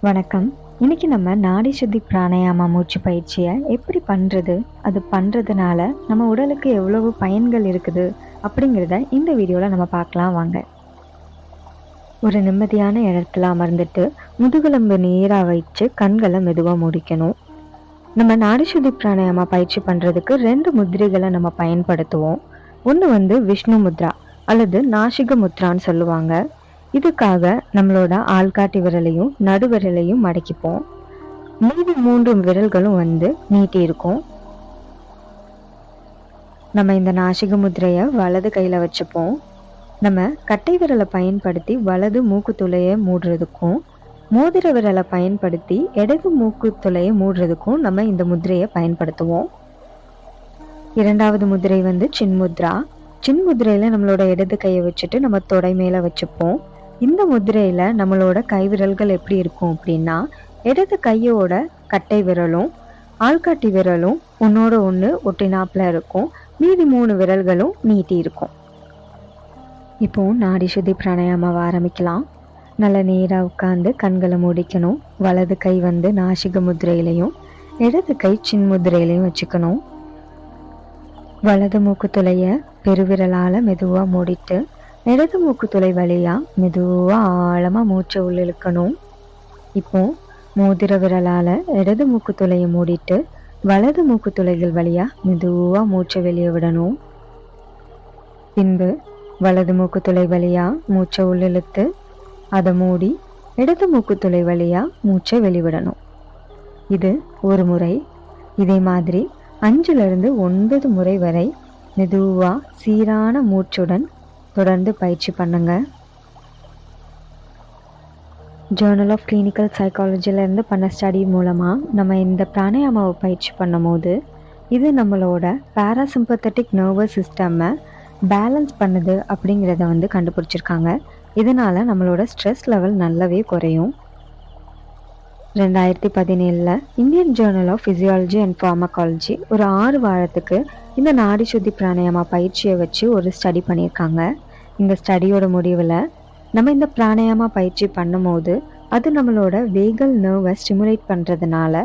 வணக்கம். இன்னைக்கு நம்ம நாடி சுத்தி பிராணாயாம மூச்சு பயிற்சியை எப்படி பண்றது? அது பண்றதுனால நம்ம உடலுக்கு எவ்வளவு பயன்கள் இருக்குது? அப்படிங்கிறத இந்த வீடியோல நம்ம பார்க்கலாம் வாங்க. ஒரு நிம்மதியான இடத்துல அமர்ந்துட்டு முதுகெலும்பு நேரா வச்சு கண்களை மெதுவா மூடிக்கணும். நம்ம நாடி சுத்தி பிராணாயாம பயிற்சி பண்றதுக்கு 2 முத்திரைகளை நம்ம பயன்படுத்துவோம். ஒன்று விஷ்ணு முத்ரா அல்லது நாசிக முத்ரான்னு சொல்லுவாங்க. இதுக்காக நம்மளோட ஆள்காட்டி விரலையும் நடுவிரலையும் மடக்கிப்போம். மீதி 3 விரல்களும் நீட்டி இருக்கும். நம்ம இந்த நாசிக முத்திரையை வலது கையில வச்சுப்போம். நம்ம கட்டை விரலை பயன்படுத்தி வலது மூக்கு துளையை மூடுறதுக்கும் மோதிர விரலை பயன்படுத்தி இடது மூக்கு துளையை மூடுறதுக்கும் நம்ம இந்த முத்திரையை பயன்படுத்துவோம். இரண்டாவது முதிரை சின்முத்ரா. சின்முதிரையில நம்மளோட இடது கையை வச்சுட்டு நம்ம தொடை மேல வச்சுப்போம். இந்த முதிரையில நம்மளோட கை விரல்கள் எப்படி இருக்கும் அப்படின்னா, இடது கையோட கட்டை விரலும் ஆள்காட்டி விரலும் ஒன்னோட ஒன்று ஒட்டினாப்புல இருக்கும். மீதி 3 விரல்களும் நீட்டி இருக்கும். இப்போ நாடி சுத்தி பிராணாயாமாவை ஆரம்பிக்கலாம். நல்ல நேராக உட்காந்து கண்களை மூடிக்கணும். வலது கை நாசிக முதிரையிலையும் இடது கை சின்முதிரையிலையும் வச்சுக்கணும். வலது மூக்கு துளைய பெருவிரலால மெதுவா மூடிட்டு இடது மூக்கு துளை வழியா மெதுவா ஆழமா மூச்சை உள்ளிழுக்கணும். இப்போ மோதிர விரலால இடது மூக்கு துளையை மூடிட்டு வலது மூக்கு துளைகள் வழியா மெதுவா மூச்சை வெளியே விடணும். பின்பு வலது மூக்கு துளை வழியா மூச்சை உள்ளிழுத்து அதை மூடி இடது மூக்கு துளை வழியா மூச்சை வெளிவிடணும். இது ஒரு முறை. இதே மாதிரி 5 to 9 முறை வரை மெதுவா சீரான மூச்சுடன் தொடர்ந்து பயிற்சி பண்ணுங்க. ஜேர்னல் ஆஃப் கிளினிக்கல் சைக்காலஜிலேருந்து பண்ண ஸ்டடி மூலமாக நம்ம இந்த பிராணாயாமாவை பயிற்சி பண்ணும் போது இது நம்மளோட பேராசிம்பத்தட்டிக் நர்வஸ் சிஸ்டம்மை பேலன்ஸ் பண்ணுது அப்படிங்கிறத கண்டுபிடிச்சிருக்காங்க. இதனால் நம்மளோட ஸ்ட்ரெஸ் லெவல் நல்லாவே குறையும். 2017 Indian journal of physiology and pharmacology ஒரு 6 வாரத்துக்கு இந்த நாடி சுத்தி பிராணாயாமா பயிற்சியை வச்சு ஒரு ஸ்டடி பண்ணியிருக்காங்க. இந்த ஸ்டடியோட முடிவில் நம்ம இந்த பிராணாயாமா பயிற்சி பண்ணும்போது அது நம்மளோட வேகல் நர்வை ஸ்டிமுலேட் பண்ணுறதுனால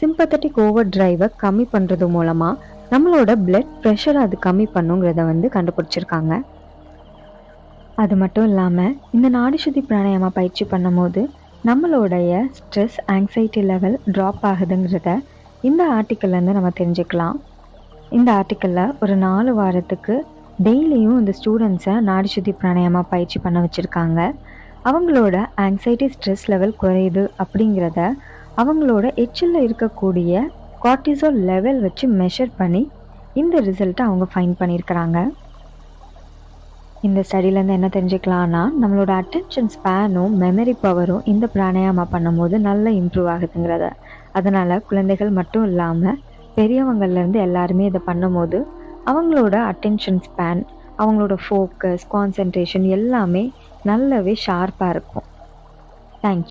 சிம்பத்தட்டிக் ஓவர் டிரைவை கம்மி பண்ணுறது மூலமாக நம்மளோட பிளட் ப்ரெஷரை அது கம்மி பண்ணுங்கிறத கண்டுபிடிச்சிருக்காங்க. அது மட்டும் இல்லாமல் இந்த நாடி சுத்தி பிராணாயாமா பயிற்சி பண்ணும்போது நம்மளுடைய ஸ்ட்ரெஸ் ஆங்ஸைட்டி லெவல் ட்ராப் ஆகுதுங்கிறத இந்த ஆர்டிக்கல்லேருந்து நம்ம தெரிஞ்சுக்கலாம். இந்த ஆர்டிக்கலில் ஒரு 4 வாரத்துக்கு டெய்லியும் இந்த ஸ்டூடெண்ட்ஸை நாடி சுத்தி பிராணாயாமா பயிற்சி பண்ண வச்சுருக்காங்க. அவங்களோட ஆங்ஸைட்டி ஸ்ட்ரெஸ் லெவல் குறையுது அப்படிங்கிறத அவங்களோட எச்சில் இருக்கக்கூடிய கார்டிசால் லெவல் வச்சு மெஷர் பண்ணி இந்த ரிசல்ட்டை அவங்க ஃபைண்ட் பண்ணியிருக்கிறாங்க. இந்த ஸ்டடியிலேருந்து என்ன தெரிஞ்சுக்கலான்னா, நம்மளோட அட்டென்ஷன் ஸ்பேனும் மெமரி பவரும் இந்த பிராணாயாமா பண்ணும்போது நல்லா இம்ப்ரூவ் ஆகுதுங்கிறத. அதனால் குழந்தைகள் மட்டும் இல்லாமல் பெரியவங்கள்லேருந்து எல்லாருமே இதை பண்ணும்போது அவங்களோட அட்டென்ஷன் ஸ்பேன், அவங்களோட ஃபோக்கஸ், கான்சன்ட்ரேஷன் எல்லாமே நல்லாவே ஷார்ப்பாக இருக்கும். தேங்க்யூ.